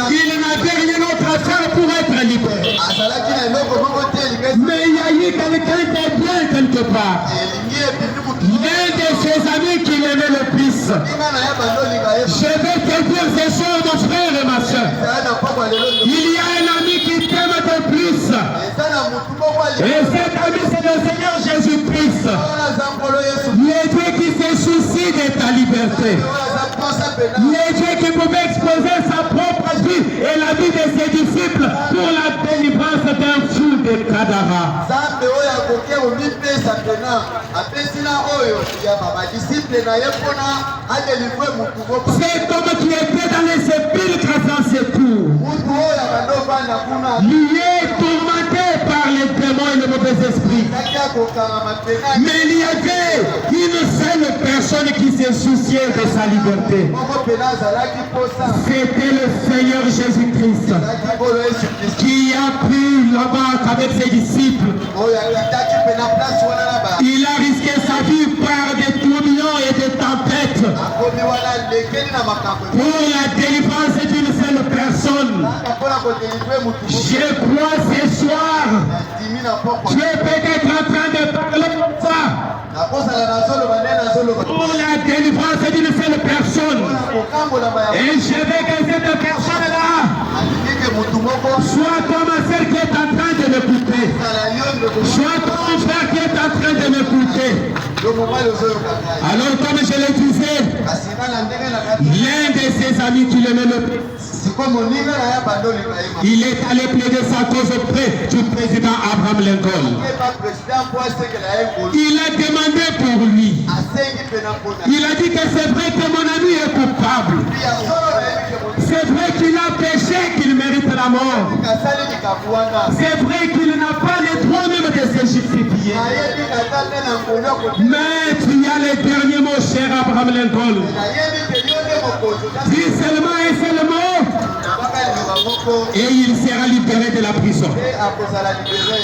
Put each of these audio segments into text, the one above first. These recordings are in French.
Il n'avait rien d'autre à faire pour être libéré. Mais il y a eu quelqu'un de bien quelque part. L'un de ses amis qui l'aimait le plus. Je vais te dire ces choses, mon frère et ma soeur. Il y a un ami qui t'aime de plus. Et cet ami, c'est le Seigneur Jésus-Christ. Le Dieu qui se soucie de ta liberté. Le Dieu qui pouvait exposer sa propre vie et la vie de ses disciples pour la délivrance d'un fou de Kadara. Cet homme qui était dans les sépulcres sans secours, lié, tourmenté par les démons et les mauvais esprits. Mais il y avait une seule personne qui se souciait de sa liberté. C'était le Seigneur Jésus-Christ qui a pris la barque avec ses disciples. Il a risqué sa vie par des tourbillons et des tempêtes pour la délivrance d'une seule personne. Je crois ce soir, tu es peut-être en train de parler comme ça pour la délivrance d'une seule personne. Et je veux que cette personne-là soit ton soeur qui est en train de m'écouter, soit ton frère qui est en train de m'écouter. Alors comme je le disais, l'un de ses amis qui l'aimait le plus, il est allé plaider sa cause auprès du président Abraham Lincoln. Il a demandé pour lui. Il a dit que c'est vrai que mon ami est coupable. C'est vrai qu'il a péché, qu'il mérite la mort. C'est vrai qu'il n'a pas le droit même de se justifier. Mais tu as les derniers mots, cher Abraham Lincoln. Dis seulement et seulement, et il sera libéré de la prison.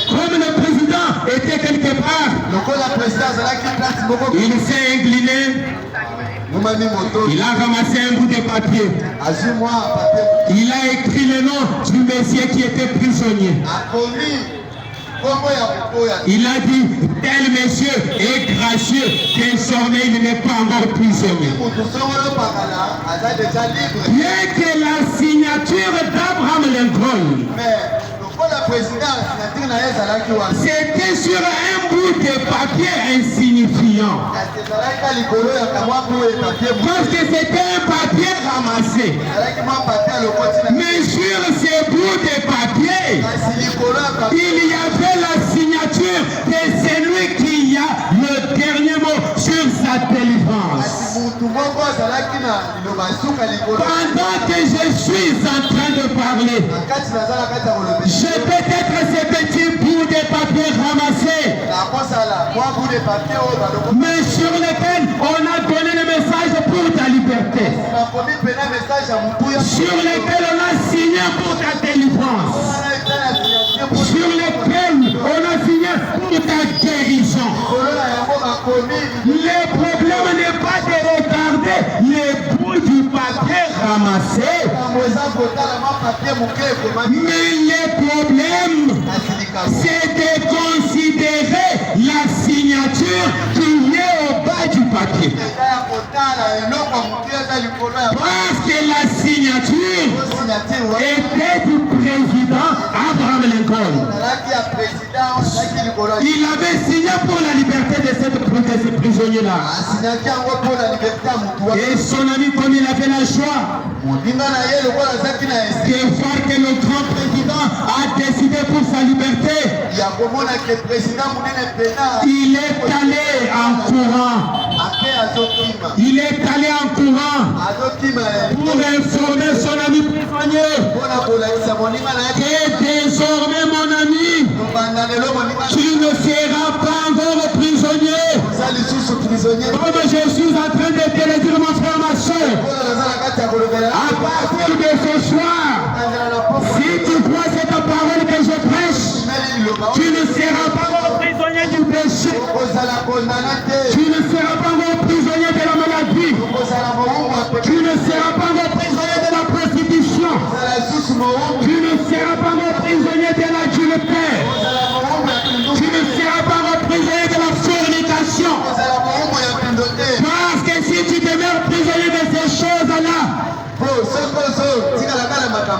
Comme le président était quelque part, il s'est incliné. Il a ramassé un bout de papier. Il a écrit le nom du monsieur qui était prisonnier. Il a dit, tel monsieur est gracieux, désormais il n'est pas encore prisonnier. Bien que la signature d'Abraham Lincoln, c'était sur un bout de papier insignifiant. Parce que c'était un papier ramassé. Mais sur ces bouts de papier, il y avait la signature de celui qui a le dernier mot sur sa délivrance. Pendant que je suis en train de parler, je peut-être ces petits bouts de papier ramassés, mais sur lesquels on a donné le message pour ta liberté, sur lesquels on a signé pour ta délivrance, sur lesquels on a signé pour ta guérison. Le problème n'est pas de regarder les bouts du papier ramassés, mais le problème, c'est de considérer la signature qui est au bas du papier. Parce que la signature était du président Abraham Lincoln. Il avait signé pour la liberté de ces prisonniers-là. Et son ami, comme il avait le choix de voir que le grand président a décidé pour sa liberté, il est allé en courant. Il est allé en courant pour informer son ami prisonnier que désormais, mon ami, tu ne seras pas encore prisonnier. Comme je suis en train de te le dire, mon frère, ma soeur, à partir de ce soir, si tu crois cette parole que je prêche, tu ne seras pas encore prisonnier du péché. Tu ne seras pas encore prisonnier de la maladie. Tu ne seras pas encore prisonnier de la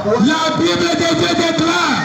La Bible de Dieu déclare,